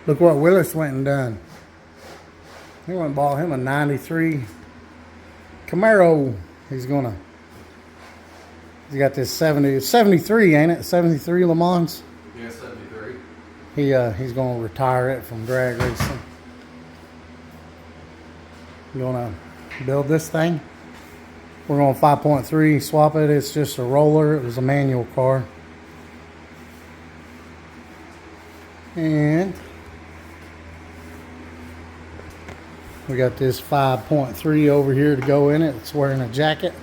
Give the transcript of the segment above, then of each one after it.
Look what Willis went and done. He went and bought him a 93 Camaro. He's got this 73, ain't it? 73 Le Mans. Yeah, 73. He's gonna retire it from drag racing. You gonna build this thing? We're going 5.3, swap it. It's just a roller. It was a manual car. And we got this 5.3 over here to go in it. It's wearing a jacket.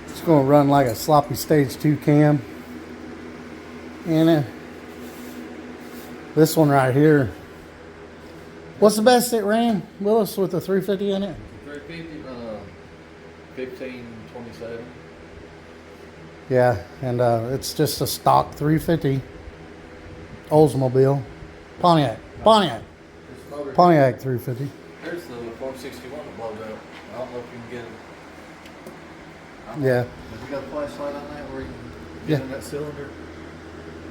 It's going to run like a sloppy stage 2 cam. And this one right here. What's the best it ran, Willis, with the 350 in it? 350, 1527. Yeah, and it's just a stock 350 Oldsmobile. Pontiac 350. There's the 461 that blows up. I don't know if you can get it. Yeah. Have you got a flashlight on that where you can get in that cylinder?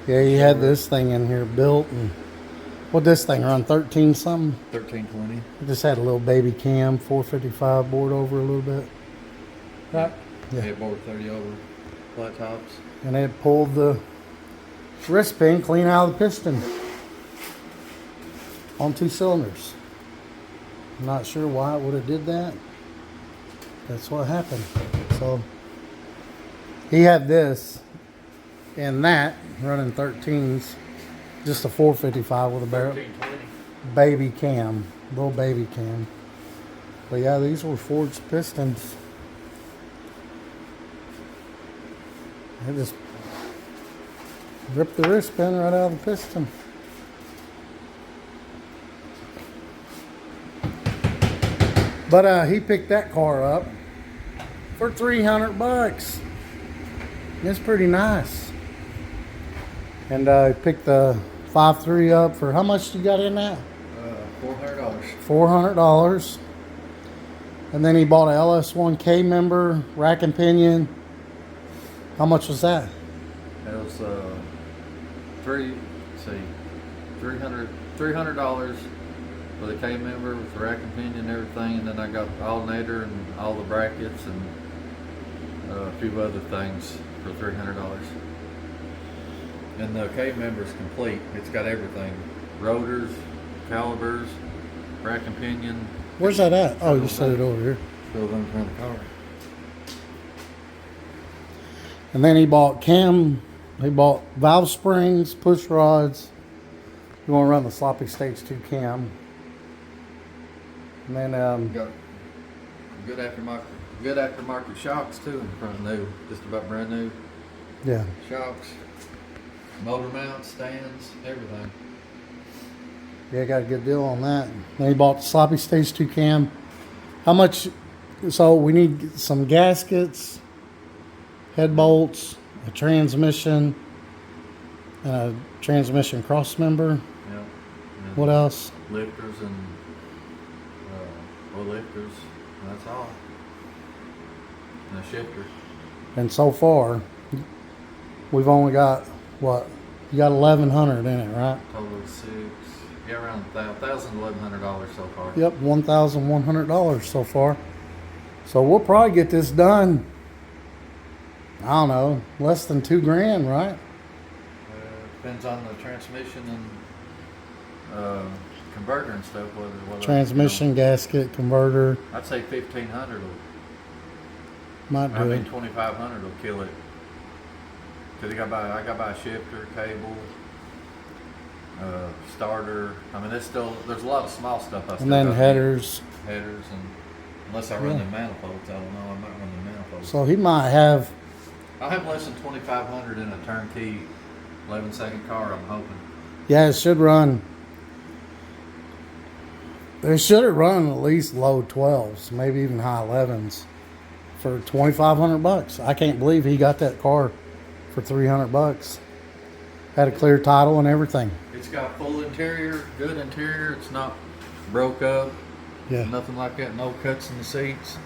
Yeah, he had this thing in here built, and what this thing run, 13 something? 1320. It just had a little baby cam, 455 board over a little bit. Right? Yeah, board 30 over, flat tops. And it pulled the wrist pin clean out of the piston on 2 cylinders. I'm not sure why it would have did that. That's what happened. So he had this and that running 13s, just a 455 with a barrel baby cam, little baby cam. But yeah, these were forged pistons. They just ripped the wrist pin right out of the piston. But he picked that car up for $300. It's pretty nice. And he picked the 5.3 up for how much you got in that? $400. $400. And then he bought a LS1K member, rack and pinion. How much was that? It was $300 for the K member with the rack and pinion and everything, and then I got the alternator and all the brackets and a few other things for $300. And the K member's complete. It's got everything: rotors, calipers, rack and pinion. Where's that at? Oh, you set it over here. Goes in front of the car. And then he bought valve springs, push rods. You want to run the sloppy stage 2 cam. And then Got good aftermarket shocks too in front, new, just about brand new yeah. shocks, motor mounts, stands, everything. Yeah, got a good deal on that. Then he bought the sloppy stage 2 cam. How much? So we need some gaskets, head bolts, a transmission, and a transmission cross member. Yeah. And What else? lifters and lifters. And that's all. And a shifter. And so far, we've only got what? You got 1,100 in it, right? Total of $6. Yeah, around $1,100 so far. Yep, $1,100 so far. So we'll probably get this done. I don't know, less than $2,000, right? Depends on the transmission and converter and stuff. Whether Transmission, gasket, converter. I'd say 1,500 will. Might do it. 2,500 will kill it. Cause I got to buy a shifter, cable, starter. I mean, there's a lot of small stuff. And then headers. And unless I run the manifolds, I don't know. I might run the manifolds. So he might have. I'll have less than 2,500 in a turnkey 11-second car. I'm hoping. Yeah, it should run. It should have run at least low 12s, maybe even high 11s, for $2,500. I can't believe he got that car for $300. Had a clear title and everything. It's got full interior, good interior. It's not broke up. Yeah. Nothing like that. No cuts in the seats.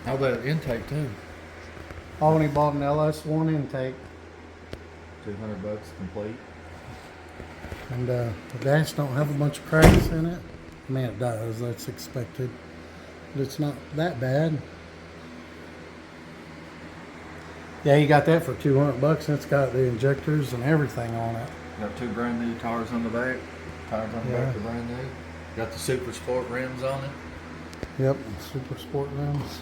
How that intake too. Oh, and he bought an LS1 intake. $200 complete. And the dash don't have a bunch of cracks in it. I mean, it does. That's expected. But it's not that bad. Yeah, you got that for $200. It's got the injectors and everything on it. Got 2 brand new tires on the back. Tires on the back are brand new. Got the Super Sport rims on it. Yep, Super Sport rims.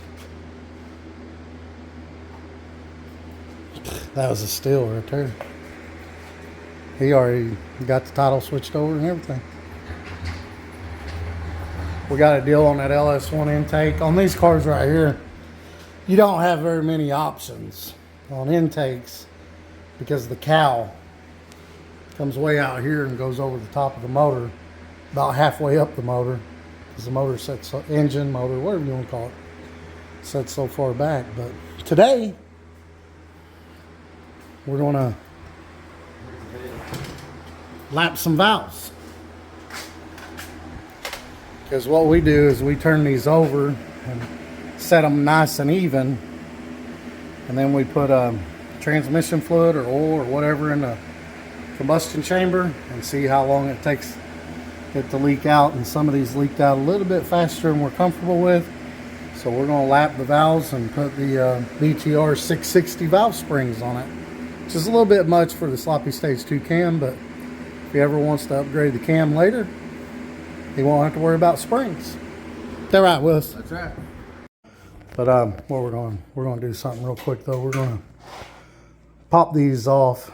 That was a steal right there. He already got the title switched over and everything. We got a deal on that LS1 intake. On these cars right here, you don't have very many options on intakes because the cowl comes way out here and goes over the top of the motor, about halfway up the motor, because the motor sets so, engine, motor, whatever you want to call it, sets so far back. But today, we're going to lap some valves. Because what we do is we turn these over and set them nice and even, and then we put transmission fluid or oil or whatever in the combustion chamber and see how long it takes it to leak out. And some of these leaked out a little bit faster than we're comfortable with, so we're going to lap the valves and put the BTR 660 valve springs on it, which is a little bit much for the sloppy stage 2 cam, but if he ever wants to upgrade the cam later, he won't have to worry about springs. Is that right, Willis? That's right. But what we're going to do something real quick though. We're going to pop these off,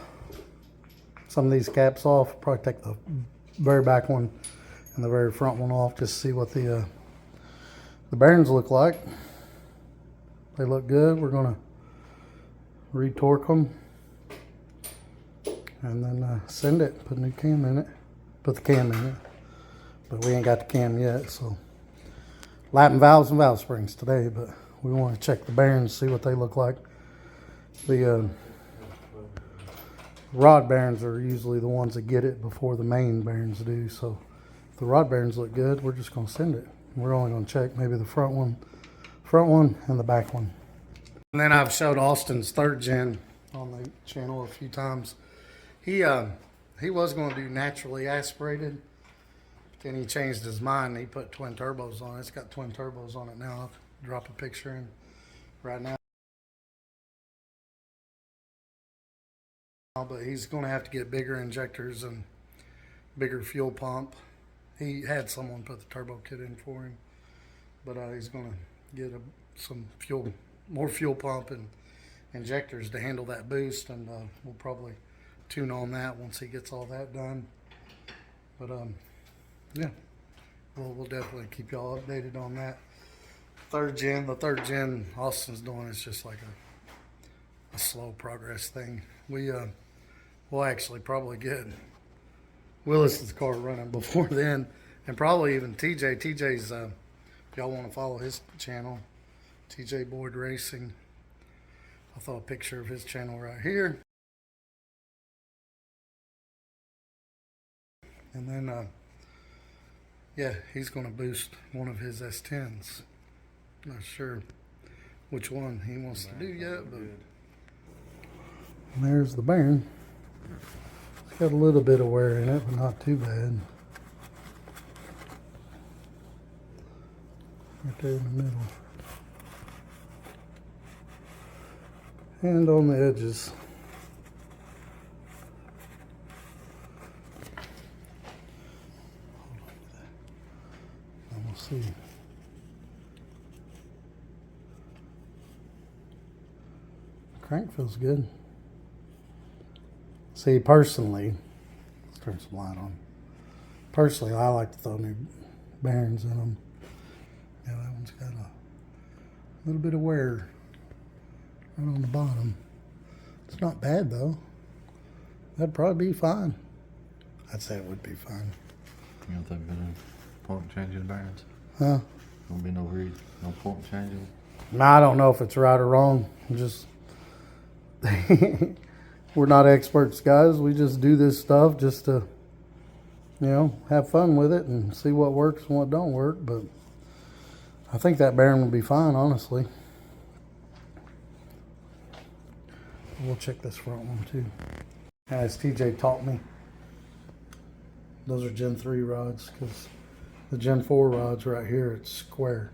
some of these caps off. Probably take the very back one and the very front one off, just to see what the bearings look like. They look good. We're going to retorque them and then send it. Put a new cam in it. Put the cam in it. But we ain't got the cam yet, so lapping valves and valve springs today, but we want to check the bearings, see what they look like. The rod bearings are usually the ones that get it before the main bearings do, so if the rod bearings look good, we're just going to send it. We're only going to check maybe the front one and the back one. And then I've showed Austin's 3rd gen on the channel a few times. He was going to do naturally aspirated. Then he changed his mind and he put twin turbos on it. It's got twin turbos on it now. I'll drop a picture in right now. But he's going to have to get bigger injectors and bigger fuel pump. He had someone put the turbo kit in for him. But he's going to get more fuel pump and injectors to handle that boost. And we'll probably tune on that once he gets all that done. But yeah, we'll definitely keep y'all updated on that. 3rd gen, the 3rd gen Austin's doing is just like a slow progress thing. We'll actually probably get Willis's car running before then, and probably even TJ. TJ's, if y'all want to follow his channel, TJ Boyd Racing. I'll throw a picture of his channel right here. And then, yeah, he's going to boost one of his S10s. Not sure which one he wants to do yet, but there's the bearing. It's got a little bit of wear in it, but not too bad. Right there in the middle. And on the edges. See. Crank feels good. See, personally, let's turn some light on. Personally, I like to throw new bearings in them. Yeah, that one's got a little bit of wear right on the bottom. It's not bad though. That'd probably be fine. I'd say it would be fine. You don't think they're point changing bearings? Huh? Won't be no point changing. No, I don't know if it's right or wrong. Just we're not experts, guys. We just do this stuff just to, have fun with it and see what works and what don't work. But I think that bearing will be fine, honestly. We'll check this front one too. As TJ taught me, those are Gen 3 rods, because the Gen 4 rods right here, it's squared.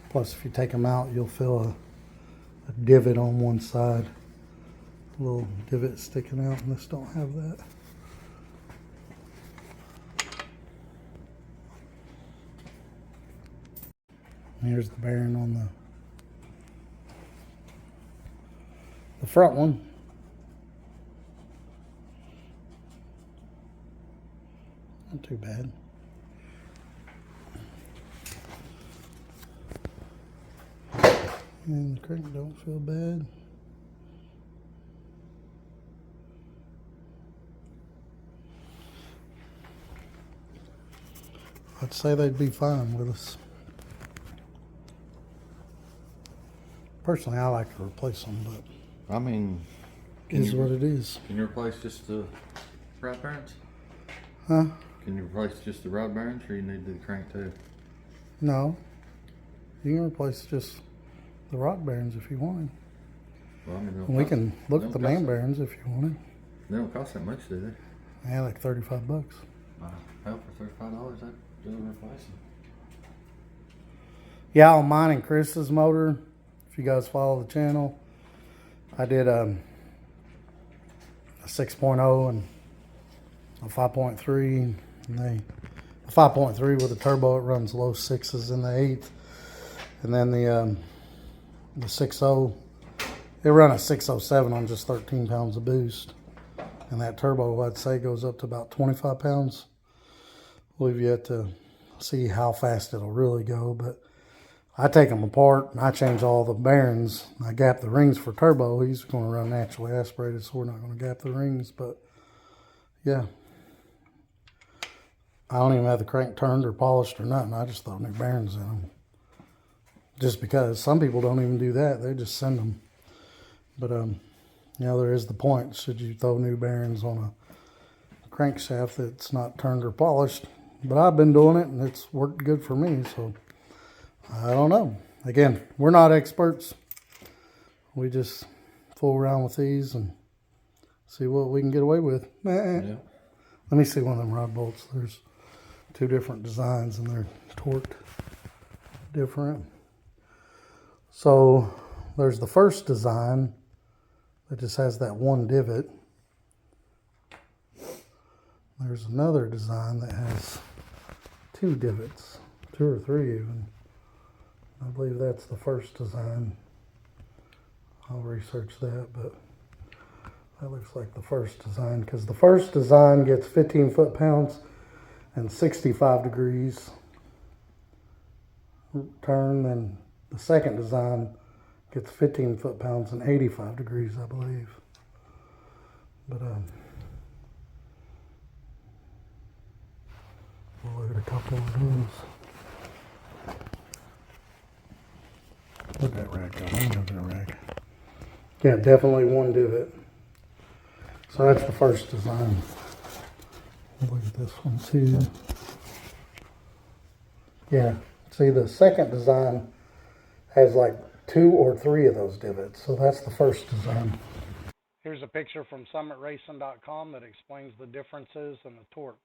Plus, if you take them out, you'll feel a divot on one side. A little divot sticking out, and this don't have that. And here's the bearing on the front one. Not too bad. And the crank don't feel bad. I'd say they'd be fine with us. Personally, I like to replace them, but I mean, is what it is. Can you replace just the rod bearings? Huh? Can you replace just the rod bearings, or you need the crank too? No. You can replace just the rod bearings if you wanted. Well, I mean, And we can look at the man bearings if you wanted. They don't cost that much, do they? Yeah, like $35. Wow. Hell, for $35, I'd do a replacement. Yeah, on mine and Chris's motor, if you guys follow the channel, I did a 6.0 and a 5.3. And the 5.3 with a turbo, it runs low sixes in the eighth. And then the 6.0, it run a 607 on just 13 pounds of boost. And that turbo, I'd say, goes up to about 25 pounds. We've yet to see how fast it'll really go, but I take them apart and I change all the bearings. I gap the rings for turbo. He's going to run naturally aspirated, so we're not going to gap the rings, but yeah. I don't even have the crank turned or polished or nothing. I just throw new bearings in them. Just because some people don't even do that. They just send them. But, you know, there is the point. Should you throw new bearings on a crankshaft that's not turned or polished? But I've been doing it and it's worked good for me. So I don't know. Again, we're not experts. We just fool around with these and see what we can get away with. Yeah. Let me see one of them rod bolts. There's two different designs and they're torqued different. So there's the first design that just has that one divot. There's another design that has two divots, two or three even. I believe that's the first design. I'll research that, but that looks like the first design, because the first design gets 15 foot-pounds and 65 degrees turn, and the second design gets 15 foot-pounds and 85 degrees, I believe. But we'll look at a couple of those. Look at that rack. I know that rack. Yeah, definitely one divot. So that's the first design. Look at this one too. Yeah, see the second design has like 2 or 3 of those divots. So that's the first design. Here's a picture from summitracing.com that explains the differences and the torques.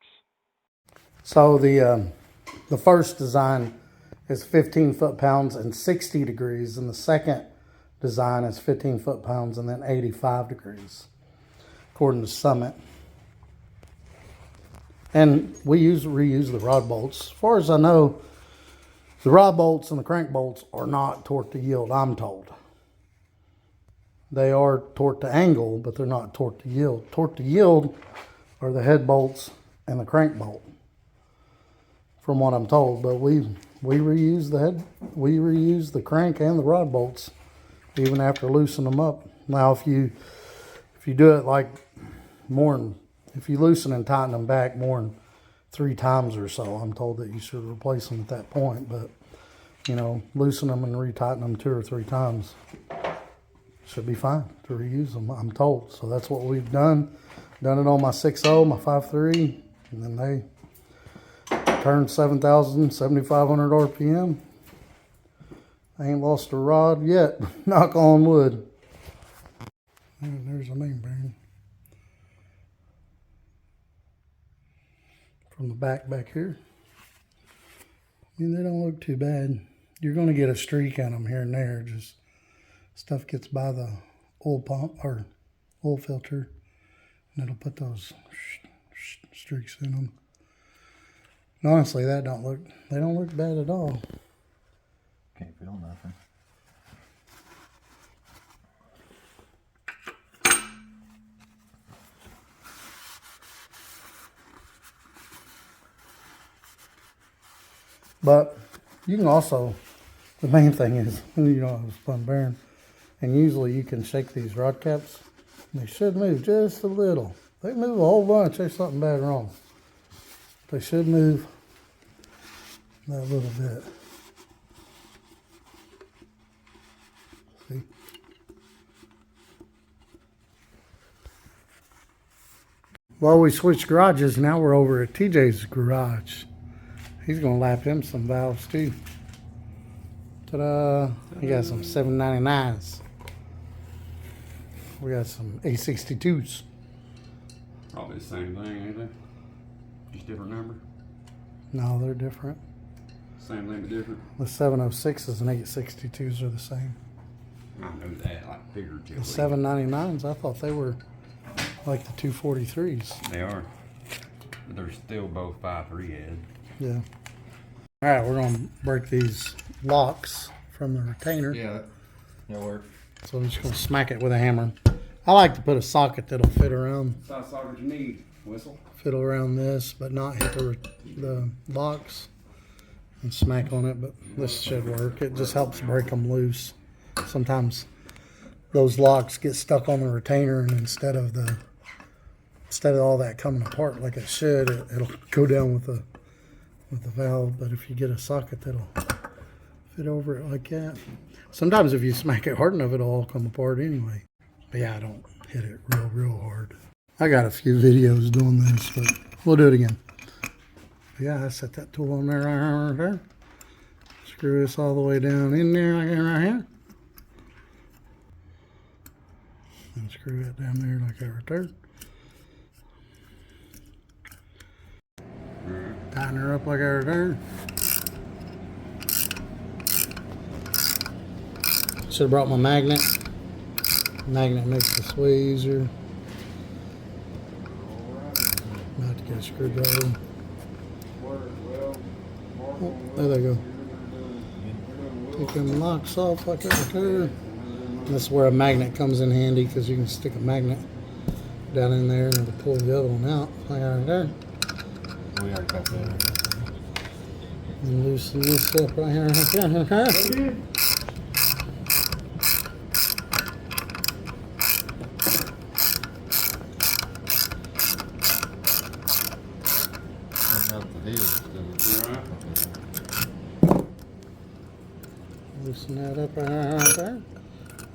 So the first design is 15 foot-pounds and 60 degrees, and the second design is 15 foot-pounds and then 85 degrees, according to Summit. And we reuse the rod bolts. As far as I know, the rod bolts and the crank bolts are not torque to yield, I'm told. They are torque to angle, but they're not torque to yield. Torque to yield are the head bolts and the crank bolt, from what I'm told. But we reuse the head, we reuse the crank and the rod bolts, even after loosening them up. Now, if you do it like if you loosen and tighten them back more than 3 times or so, I'm told that you should replace them at that point. But, you know, loosen them and retighten them 2 or 3 times should be fine to reuse them, I'm told. So that's what we've done. Done it on my 6.0, my 5.3, and then they turned 7,000, 7,500 RPM. I ain't lost a rod yet. Knock on wood. And there's the main bearing. From the back here. I mean, they don't look too bad. You're going to get a streak on them here and there. Just stuff gets by the oil pump or oil filter, and it'll put those streaks in them. And honestly, they don't look bad at all. Can't feel nothing. But you can also, the main thing is, it's fun bearing. And usually you can shake these rod caps. And they should move just a little. If they move a whole bunch, there's something bad wrong. They should move that little bit. See? Well, we switched garages. Now we're over at TJ's garage. He's gonna lap him some valves too. Ta-da! He got some 799s. We got some A62s. Probably the same thing, ain't they? Just different number. No, they're different. Same thing but different. The 706s and 862s are the same. I know that, like figuratively. The 799s, I thought they were like the 243s. They are. But they're still both 5.3 head. Yeah. All right, we're gonna break these locks from the retainer. Yeah, that'll work. So I'm just gonna smack it with a hammer. I like to put a socket that'll fit around What size socket you need, Whistle? fit around this, but not hit the locks and smack on it. But this should work. It just helps break them loose. Sometimes those locks get stuck on the retainer, and instead of all that coming apart like it should, it'll go down with the valve. But if you get a socket that'll fit over it like that, sometimes if you smack it hard enough, it'll all come apart anyway. But yeah, I don't hit it real hard. I got a few videos doing this, but we'll do it again. But yeah, I set that tool on there right there. Screw this all the way down in there like that right here. And screw it down there like that right there. Tighten her up like that right there. Should have brought my magnet. Magnet makes this way easier. About to get a screwdriver. Oh, there they go. Take them locks off like that right there. This is where a magnet comes in handy, because you can stick a magnet down in there and it'll pull the other one out like that right there. We already got that. And loosen this up right here. Okay. Loosen that up right there.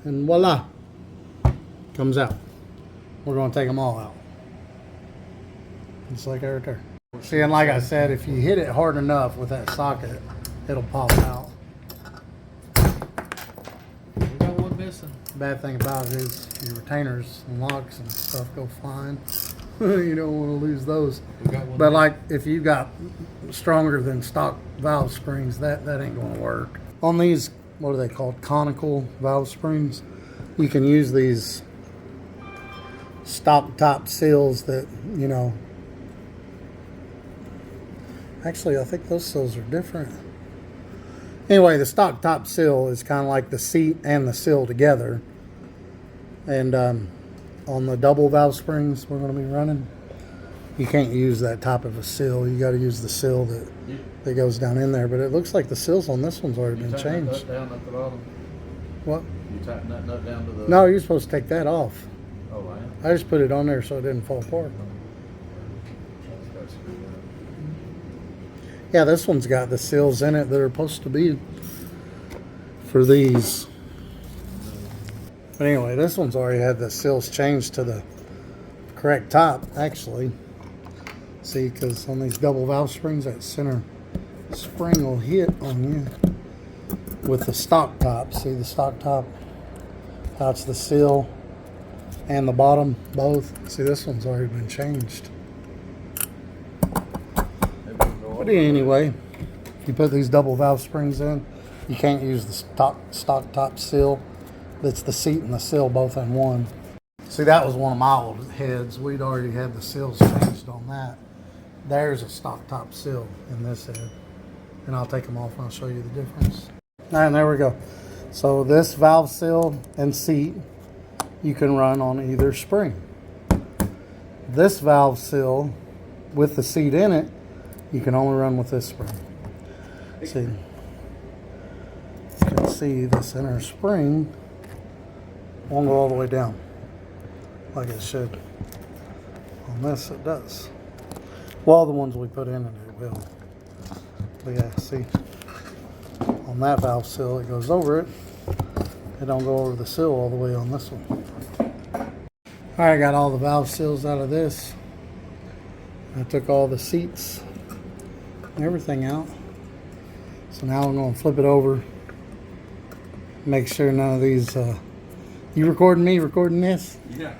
And voila. Comes out. We're going to take them all out. Just like that right there. See, and like I said, if you hit it hard enough with that socket, it'll pop out. We got one missing. Bad thing about it is your retainers and locks and stuff go flying. You don't want to lose those. We got one But missing. like if you got stronger than stock valve springs, that ain't going to work. On these, what are they called? Conical valve springs. You can use these stock top seals that, actually, I think those seals are different. Anyway, the stock top seal is kind of like the seat and the seal together. And on the double valve springs we're going to be running, you can't use that top of a seal. You got to use the seal that goes down in there. But it looks like the seals on this one's already been changed. That nut down at the bottom. What? You tighten that nut down to the... No, you're supposed to take that off. Oh, I am. I just put it on there so it didn't fall apart. That's screwed up. Yeah, this one's got the seals in it that are supposed to be for these. But anyway, this one's already had the seals changed to the correct top, actually. See, because on these double valve springs, that center spring will hit on you. with the stock top. See the stock top? How it's the seal and the bottom both. See, this one's already been changed. But anyway, if you put these double valve springs in, you can't use the stock top seal. That's the seat and the seal both in one. See, that was one of my old heads. We'd already had the seals changed on that. There's a stock top seal in this head. And I'll take them off and I'll show you the difference. All right, there we go. So this valve seal and seat, you can run on either spring. This valve seal with the seat in it, you can only run with this spring. See, you can see the center spring won't go all the way down like it should. On this it does. Well, the ones we put in it will. But yeah, see, on that valve seal it goes over it. It don't go over the seal all the way on this one. All right, I got all the valve seals out of this. I took all the seats and everything out. So now I'm going to flip it over. Make sure none of these, you recording me, recording this? Yeah.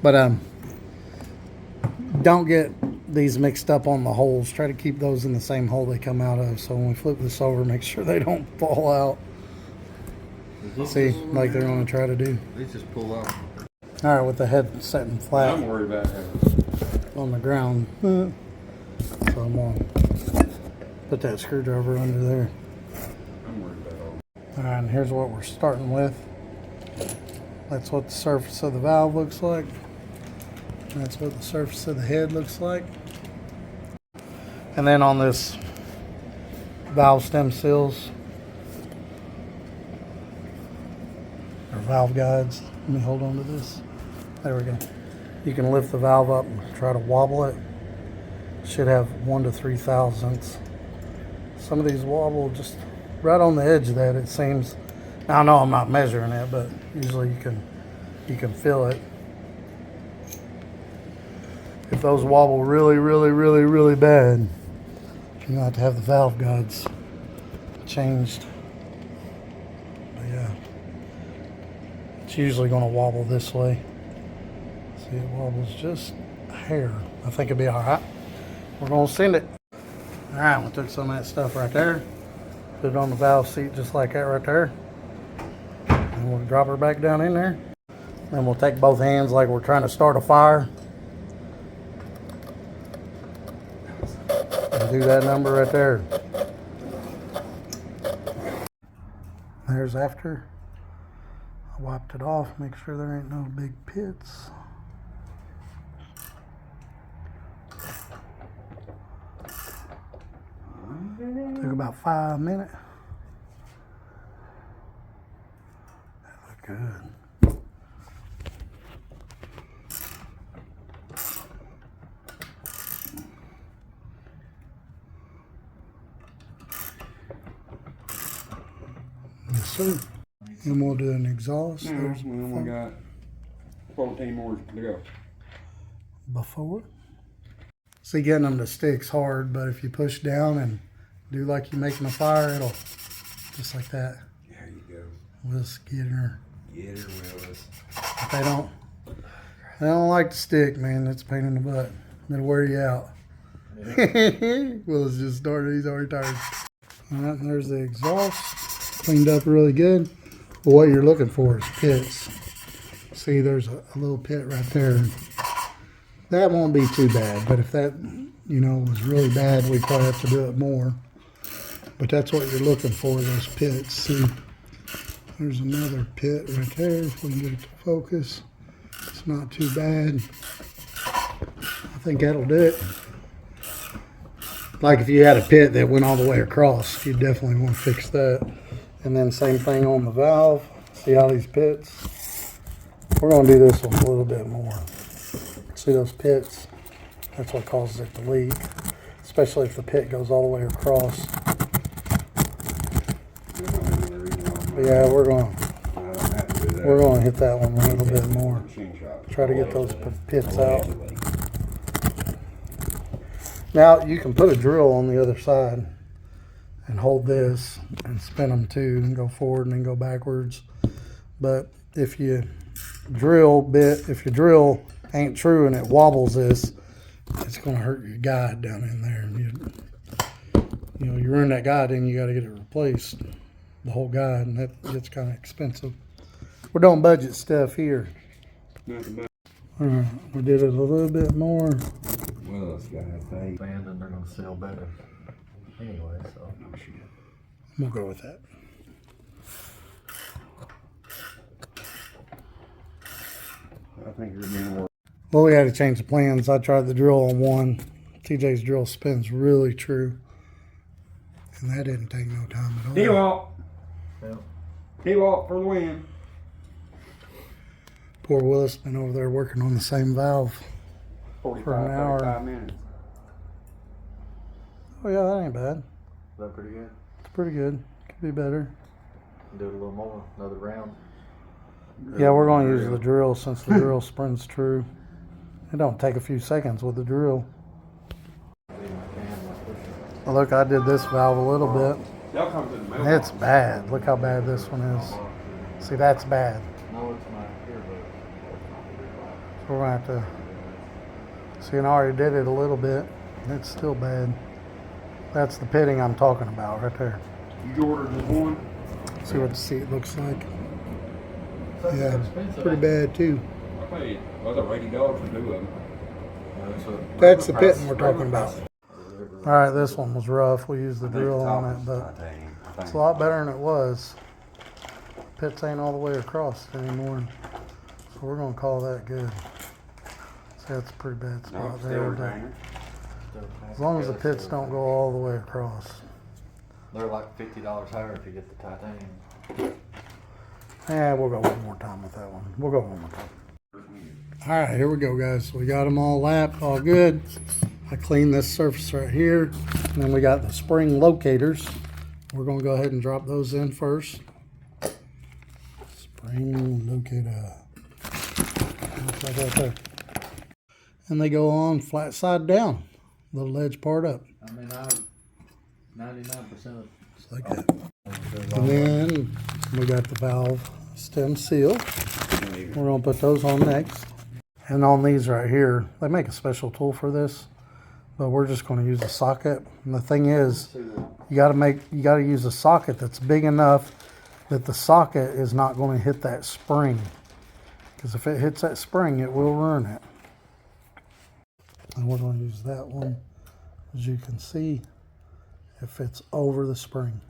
But don't get these mixed up on the holes. Try to keep those in the same hole they come out of. So when we flip this over, make sure they don't fall out. See, like they're going to try to do. These just pull out. All right, with the head setting flat I'm worried about that. on the ground. So I'm going to put that screwdriver under there. I'm worried about all. All right, and here's what we're starting with. That's what the surface of the valve looks like. That's what the surface of the head looks like. And then on this valve stem seals, or valve guides, let me hold on to this. There we go. You can lift the valve up and try to wobble it. Should have 1 to 3 thousandths. Some of these wobble just right on the edge of that, it seems. Now, I know I'm not measuring it, but usually you can feel it. If those wobble really bad, you have to have the valve guides changed. But yeah, it's usually going to wobble this way. See, it wobbles just a hair. I think it'll be all right. We're going to send it. All right, we took some of that stuff right there, put it on the valve seat just like that right there, and we'll drop her back down in there. Then we'll take both hands like we're trying to start a fire. And do that number right there. There's after. I wiped it off, make sure there ain't no big pits. Took about 5 minutes. That looked good. Yes, sir. And we'll do an exhaust. No, There's we only got 14 more to go. before. See, getting them to stick's hard, but if you push down and do like you're making a fire, it'll just like that. There you go. Willis get her. Get her, Willis. If they don't like to stick, man. That's a pain in the butt. That'll wear you out. Willis just started. He's already tired. All right, and there's the exhaust. Cleaned up really good. But what you're looking for is pits. See, there's a little pit right there. That won't be too bad, but if that, was really bad, we'd probably have to do it more. But that's what you're looking for, those pits. See, there's another pit right there, if we can get it to focus. It's not too bad. I think that'll do it. Like if you had a pit that went all the way across, you'd definitely want to fix that. And then same thing on the valve. See all these pits? We're going to do this one a little bit more. See those pits? That's what causes it to leak, especially if the pit goes all the way across. But yeah, we're going to hit that one a little bit more. Try to get those pits out. Now you can put a drill on the other side and hold this and spin them too and go forward and then go backwards. But if your drill ain't true and it wobbles this, it's going to hurt your guide down in there. And you ruin that guide, then you got to get it replaced, the whole guide, and that gets kind of expensive. We're doing budget stuff here. We did it a little bit more. Willis got a fade. Band and they're gonna sell better anyway, so. We'll go with that. I think you're being more. Well, we had to change the plans. I tried the drill on one. TJ's drill spins really true. And that didn't take no time at all. T-Walk. Yeah. T-Walk for the win. Poor Willis been over there working on the same valve 45, for an hour. 35 minutes. Oh yeah, that ain't bad. Is that pretty good? It's pretty good. Could be better. Do it a little more, another round. Yeah, we're going to use the drill since the drill spins true. It don't take a few seconds with the drill. Look, I did this valve a little bit. Y'all come to the middle. It's bad. Look how bad this one is. See, that's bad. No, it's not here, So we're going to have to... See, and I already did it a little bit. It's still bad. That's the pitting I'm talking about right there. You ordered just one? See what the seat looks like. but. Yeah, pretty bad too. I paid $80 for 2 of them. That's the pitting we're talking about. All right, this one was rough. We used the drill on it, but it's a lot better than it was. Pits ain't all the way across anymore, so we're gonna call that good. See, that's a pretty bad spot there. But as long as the pits don't go all the way across. They're like $50 higher if you get the titanium. Yeah, we'll go one more time with that one. We'll go one more time. All right, here we go, guys. We got them all lapped, all good. I cleaned this surface right here, and then we got the spring locators. We're gonna go ahead and drop those in first. Spring locator. Looks like that there. And they go on flat side down, the ledge part up. I mean, 99%. Just like that. And then we got the valve stem seal. We're gonna put those on next. And on these right here, they make a special tool for this, but we're just gonna use a socket. And the thing is, you gotta use a socket that's big enough that the socket is not gonna hit that spring. Because if it hits that spring, it will ruin it. And we're gonna use that one. As you can see, it fits over the spring.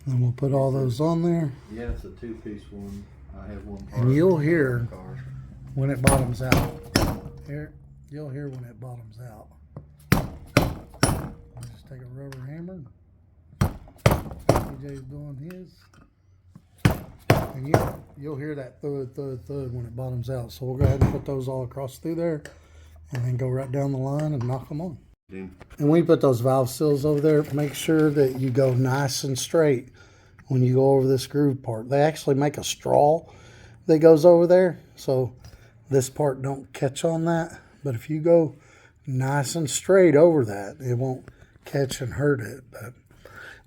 And we'll put all those on there. Yeah, it's a 2-piece one. I have one. And you'll hear when it bottoms out. Here, you'll hear when it bottoms out. I'll just take a rubber hammer. DJ's doing his. And you'll hear that thud, thud, thud when it bottoms out. So we'll go ahead and put those all across through there and then go right down the line and knock them on. And when you put those valve seals over there, make sure that you go nice and straight when you go over this groove part. They actually make a straw that goes over there, so this part don't catch on that. But if you go nice and straight over that, it won't catch and hurt it. But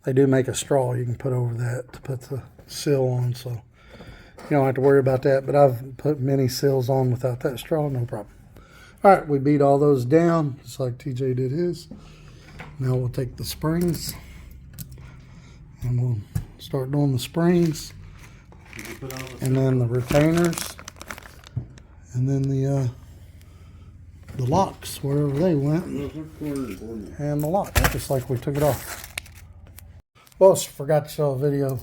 they do make a straw you can put over that to put the seal on, so you don't have to worry about that. But I've put many seals on without that straw, no problem. All right, we beat all those down, just like TJ did his. Now we'll take the springs, and we'll start doing the springs, and then the retainers, and then the locks, wherever they went, and the lock, just like we took it off. Well, forgot to show a video.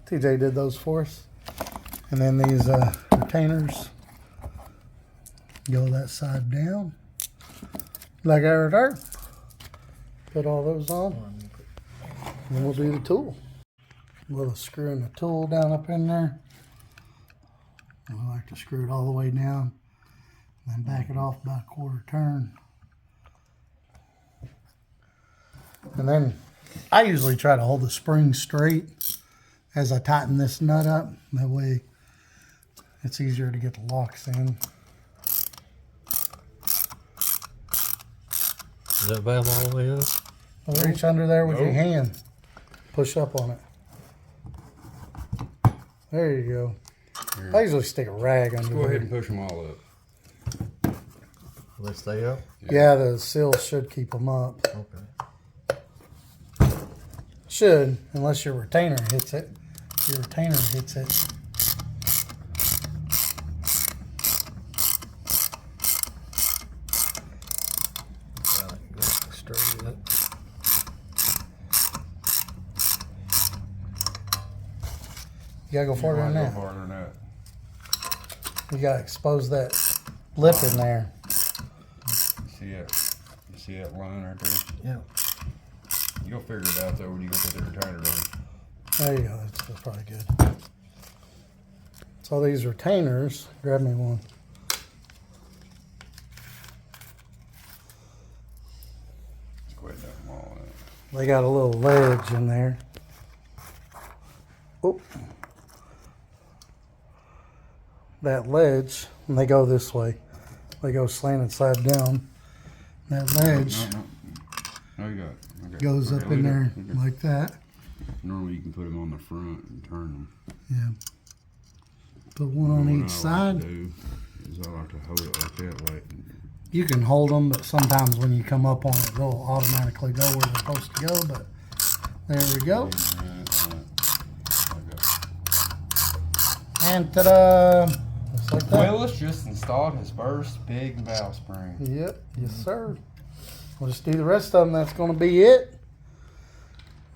TJ did those for us. And then these retainers go that side down, like there. Put all those on, and we'll do the tool. We'll screw in the tool down up in there. And I like to screw it all the way down, and then back it off about a quarter turn. And then I usually try to hold the spring straight as I tighten this nut up. That way it's easier to get the locks in. Is that valve all the way up? Reach under there with your Nope. hand. Push up on it. There you go. Here. I usually stick a rag under Go ahead there. and push them all up. Will they stay up? Yeah, the seals should keep them up. Okay. Should, unless your retainer hits it. Your retainer hits it. Go straight up. You gotta go farther than Go that. farther than that. You gotta expose that lip in there. You see that line right there? Yeah. You go figure it out though when you go put the retainer on. There you go. That's probably good. So these retainers, grab me one. Let's go ahead and dump them all in. They got a little ledge in there. Oh. That ledge, and they go this way. They go slanted side down. That ledge No, you got it. Okay. goes Okay, up in leave it. there Okay. like that. Normally you can put them on the front and turn them. Yeah. Put one on What each I like side. to do is I like to hold it like that, like You can hold them, but sometimes when you come up on it, they'll automatically go where they're supposed to go. But there we go. And ta-da! Just like that. Willis just installed his first big valve spring. Yep, yes sir. We'll just do the rest of them. That's going to be it.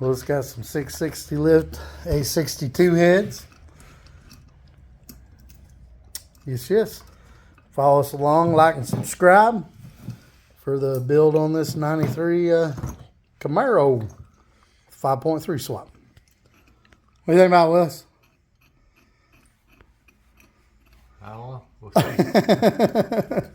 Willis got some 660 lift A62 heads. Yes. Follow us along, like and subscribe for the build on this 93 Camaro 5.3 swap. What do you think about it, Willis? I don't know. We'll see.